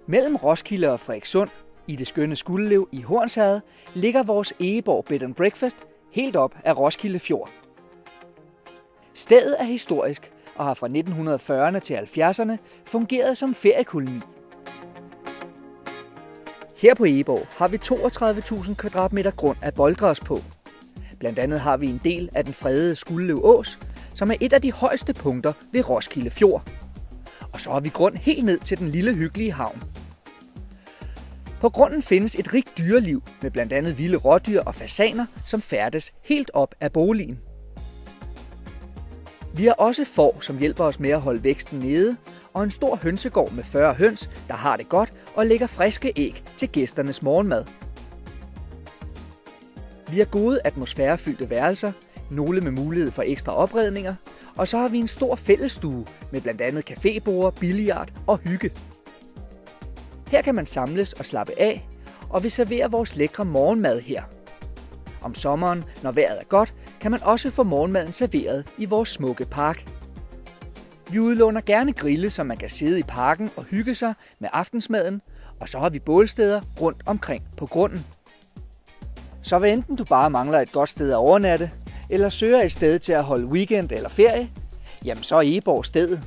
Mellem Roskilde og Frederikssund, i det skønne Skuldelev i Hornsherred, ligger vores Egeborg Bed and Breakfast helt op ad Roskilde Fjord. Stedet er historisk og har fra 1940'erne til 70'erne fungeret som feriekoloni. Her på Egeborg har vi 32.000 kvadratmeter grund at boldre os på. Blandt andet har vi en del af den fredede Skuldelev Ås, som er et af de højeste punkter ved Roskilde Fjord. Og så har vi grund helt ned til den lille hyggelige havn. På grunden findes et rigt dyreliv med blandt andet vilde rådyr og fasaner, som færdes helt op ad boligen. Vi har også får, som hjælper os med at holde væksten nede, og en stor hønsegård med 40 høns, der har det godt og lægger friske æg til gæsternes morgenmad. Vi har gode atmosfærefyldte værelser, nogle med mulighed for ekstra opredninger, og så har vi en stor fællesstue med blandt andet caféborde, billiard og hygge. Her kan man samles og slappe af, og vi serverer vores lækre morgenmad her. Om sommeren, når vejret er godt, kan man også få morgenmaden serveret i vores smukke park. Vi udlåner gerne grille, så man kan sidde i parken og hygge sig med aftensmaden, og så har vi bålsteder rundt omkring på grunden. Så hvad enten du bare mangler et godt sted at overnatte, eller søger et sted til at holde weekend eller ferie, jamen så er Egeborg stedet.